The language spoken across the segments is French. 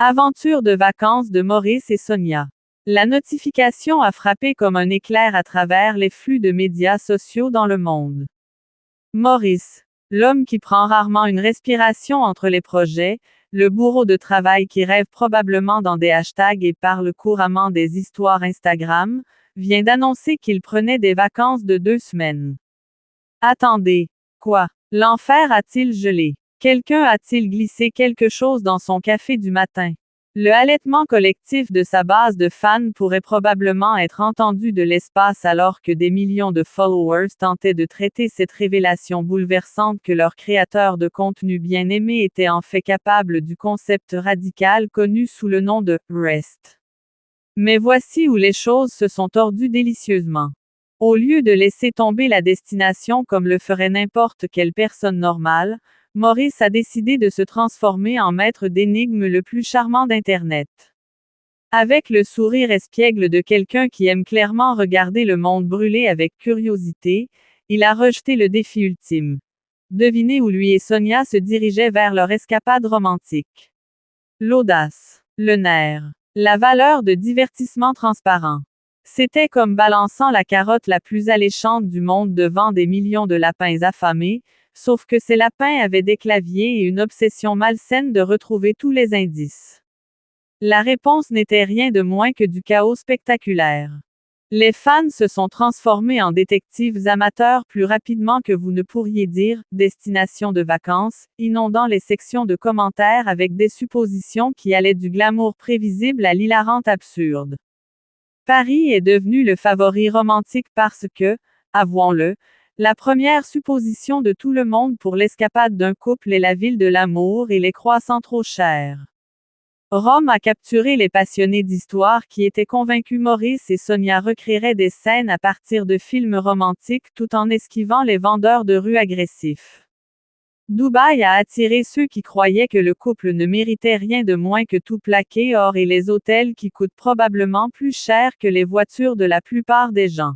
Aventure de vacances de Maurice et Sonia. La notification a frappé comme un éclair à travers les flux de médias sociaux dans le monde. Maurice, l'homme qui prend rarement une respiration entre les projets, le bourreau de travail qui rêve probablement dans des hashtags et parle couramment des histoires Instagram, vient d'annoncer qu'il prenait des vacances de 2 semaines. Attendez, quoi? L'enfer a-t-il gelé? Quelqu'un a-t-il glissé quelque chose dans son café du matin? Le halètement collectif de sa base de fans pourrait probablement être entendu de l'espace alors que des millions de followers tentaient de traiter cette révélation bouleversante que leur créateur de contenu bien-aimé était en fait capable du concept radical connu sous le nom de « rest ». Mais voici où les choses se sont tordues délicieusement. Au lieu de laisser tomber la destination comme le ferait n'importe quelle personne normale, Maurice a décidé de se transformer en maître d'énigmes le plus charmant d'Internet. Avec le sourire espiègle de quelqu'un qui aime clairement regarder le monde brûler avec curiosité, il a rejeté le défi ultime. Devinez où lui et Sonia se dirigeaient vers leur escapade romantique. L'audace, le nerf, la valeur de divertissement transparent. C'était comme balançant la carotte la plus alléchante du monde devant des millions de lapins affamés, sauf que ces lapins avaient des claviers et une obsession malsaine de retrouver tous les indices. La réponse n'était rien de moins que du chaos spectaculaire. Les fans se sont transformés en détectives amateurs plus rapidement que vous ne pourriez dire, destination de vacances, inondant les sections de commentaires avec des suppositions qui allaient du glamour prévisible à l'hilarante absurde. Paris est devenu le favori romantique parce que, avouons-le, la première supposition de tout le monde pour l'escapade d'un couple est la ville de l'amour et les croissants trop chers. Rome a capturé les passionnés d'histoire qui étaient convaincus Maurice et Sonia recréeraient des scènes à partir de films romantiques tout en esquivant les vendeurs de rue agressifs. Dubaï a attiré ceux qui croyaient que le couple ne méritait rien de moins que tout plaquer or et les hôtels qui coûtent probablement plus cher que les voitures de la plupart des gens.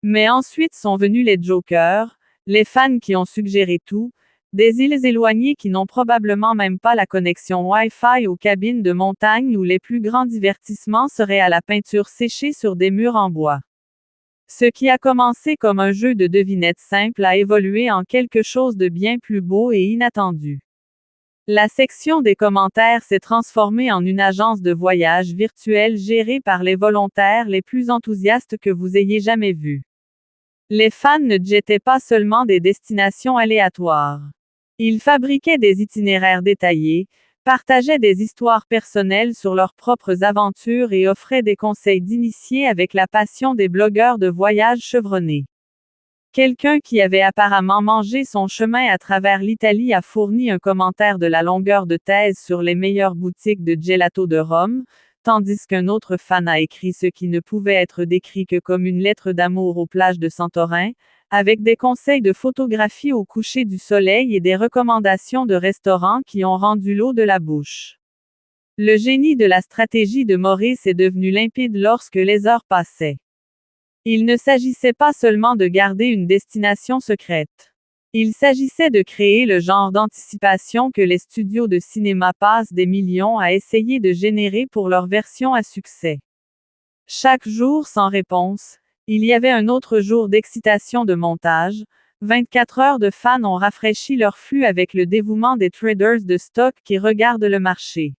Mais ensuite sont venus les jokers, les fans qui ont suggéré tout, des îles éloignées qui n'ont probablement même pas la connexion Wi-Fi aux cabines de montagne où les plus grands divertissements seraient à la peinture séchée sur des murs en bois. Ce qui a commencé comme un jeu de devinettes simple a évolué en quelque chose de bien plus beau et inattendu. La section des commentaires s'est transformée en une agence de voyage virtuelle gérée par les volontaires les plus enthousiastes que vous ayez jamais vus. Les fans ne jetaient pas seulement des destinations aléatoires. Ils fabriquaient des itinéraires détaillés, partageaient des histoires personnelles sur leurs propres aventures et offraient des conseils d'initiés avec la passion des blogueurs de voyage chevronnés. Quelqu'un qui avait apparemment mangé son chemin à travers l'Italie a fourni un commentaire de la longueur de thèse sur les meilleures boutiques de gelato de Rome, tandis qu'un autre fan a écrit ce qui ne pouvait être décrit que comme une lettre d'amour aux plages de Santorin, avec des conseils de photographie au coucher du soleil et des recommandations de restaurants qui ont rendu l'eau de la bouche. Le génie de la stratégie de Maurice est devenu limpide lorsque les heures passaient. Il ne s'agissait pas seulement de garder une destination secrète. Il s'agissait de créer le genre d'anticipation que les studios de cinéma passent des millions à essayer de générer pour leur version à succès. Chaque jour sans réponse, il y avait un autre jour d'excitation de montage. 24 heures de fans ont rafraîchi leur flux avec le dévouement des traders de stock qui regardent le marché.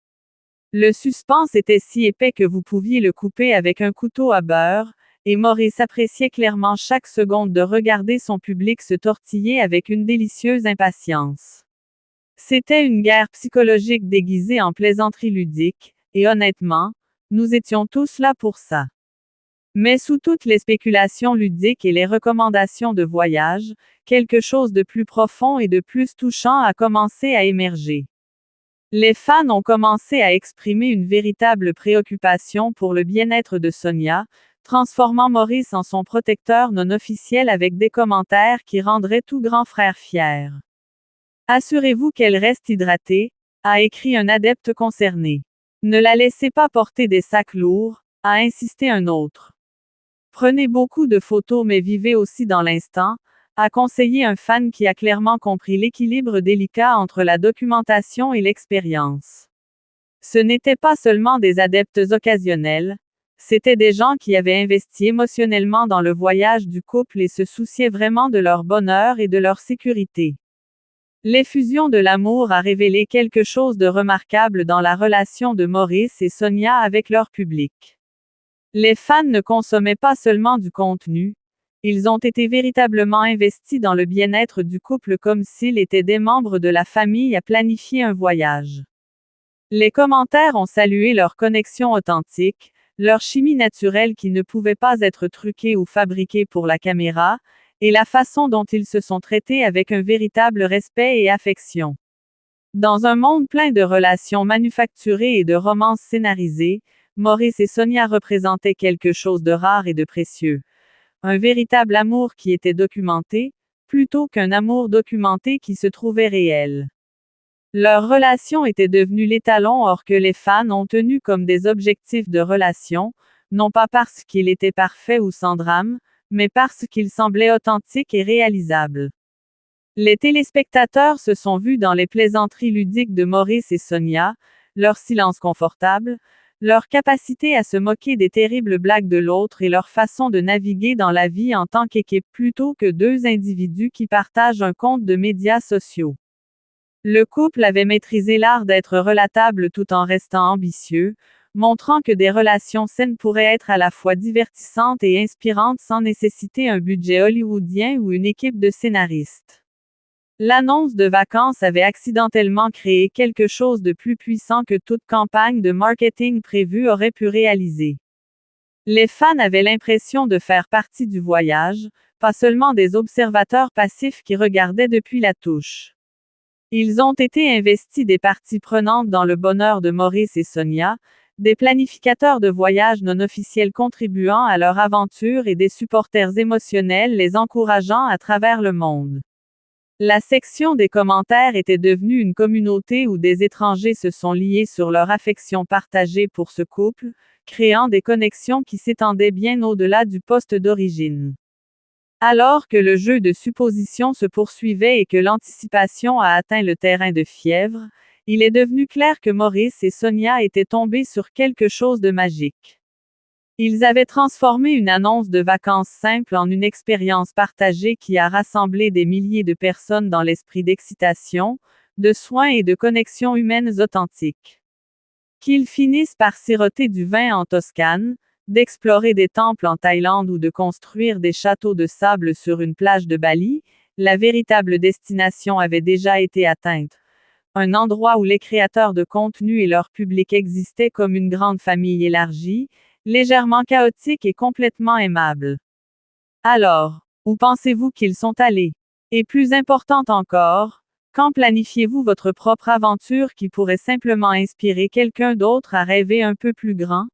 Le suspense était si épais que vous pouviez le couper avec un couteau à beurre, et Maurice appréciait clairement chaque seconde de regarder son public se tortiller avec une délicieuse impatience. C'était une guerre psychologique déguisée en plaisanterie ludique, et honnêtement, nous étions tous là pour ça. Mais sous toutes les spéculations ludiques et les recommandations de voyage, quelque chose de plus profond et de plus touchant a commencé à émerger. Les fans ont commencé à exprimer une véritable préoccupation pour le bien-être de Sonia, transformant Maurice en son protecteur non officiel avec des commentaires qui rendraient tout grand frère fier. Assurez-vous qu'elle reste hydratée, a écrit un adepte concerné. Ne la laissez pas porter des sacs lourds, a insisté un autre. Prenez beaucoup de photos mais vivez aussi dans l'instant, a conseillé un fan qui a clairement compris l'équilibre délicat entre la documentation et l'expérience. Ce n'étaient pas seulement des adeptes occasionnels, c'étaient des gens qui avaient investi émotionnellement dans le voyage du couple et se souciaient vraiment de leur bonheur et de leur sécurité. L'effusion de l'amour a révélé quelque chose de remarquable dans la relation de Maurice et Sonia avec leur public. Les fans ne consommaient pas seulement du contenu, ils ont été véritablement investis dans le bien-être du couple comme s'ils étaient des membres de la famille à planifier un voyage. Les commentaires ont salué leur connexion authentique, leur chimie naturelle qui ne pouvait pas être truquée ou fabriquée pour la caméra, et la façon dont ils se sont traités avec un véritable respect et affection. Dans un monde plein de relations manufacturées et de romances scénarisées, Maurice et Sonia représentaient quelque chose de rare et de précieux. Un véritable amour qui était documenté, plutôt qu'un amour documenté qui se trouvait réel. Leur relation était devenue l'étalon or que les fans ont tenu comme des objectifs de relation, non pas parce qu'il était parfait ou sans drame, mais parce qu'il semblait authentique et réalisable. Les téléspectateurs se sont vus dans les plaisanteries ludiques de Maurice et Sonia, leur silence confortable, leur capacité à se moquer des terribles blagues de l'autre et leur façon de naviguer dans la vie en tant qu'équipe plutôt que deux individus qui partagent un compte de médias sociaux. Le couple avait maîtrisé l'art d'être relatable tout en restant ambitieux, montrant que des relations saines pourraient être à la fois divertissantes et inspirantes sans nécessiter un budget hollywoodien ou une équipe de scénaristes. L'annonce de vacances avait accidentellement créé quelque chose de plus puissant que toute campagne de marketing prévue aurait pu réaliser. Les fans avaient l'impression de faire partie du voyage, pas seulement des observateurs passifs qui regardaient depuis la touche. Ils ont été investis des parties prenantes dans le bonheur de Maurice et Sonia, des planificateurs de voyages non officiels contribuant à leur aventure et des supporters émotionnels les encourageant à travers le monde. La section des commentaires était devenue une communauté où des étrangers se sont liés sur leur affection partagée pour ce couple, créant des connexions qui s'étendaient bien au-delà du poste d'origine. Alors que le jeu de supposition se poursuivait et que l'anticipation a atteint le terrain de fièvre, il est devenu clair que Maurice et Sonia étaient tombés sur quelque chose de magique. Ils avaient transformé une annonce de vacances simple en une expérience partagée qui a rassemblé des milliers de personnes dans l'esprit d'excitation, de soins et de connexions humaines authentiques. Qu'ils finissent par siroter du vin en Toscane, d'explorer des temples en Thaïlande ou de construire des châteaux de sable sur une plage de Bali, la véritable destination avait déjà été atteinte. Un endroit où les créateurs de contenu et leur public existaient comme une grande famille élargie, légèrement chaotique et complètement aimable. Alors, où pensez-vous qu'ils sont allés? Et plus important encore, quand planifiez-vous votre propre aventure qui pourrait simplement inspirer quelqu'un d'autre à rêver un peu plus grand?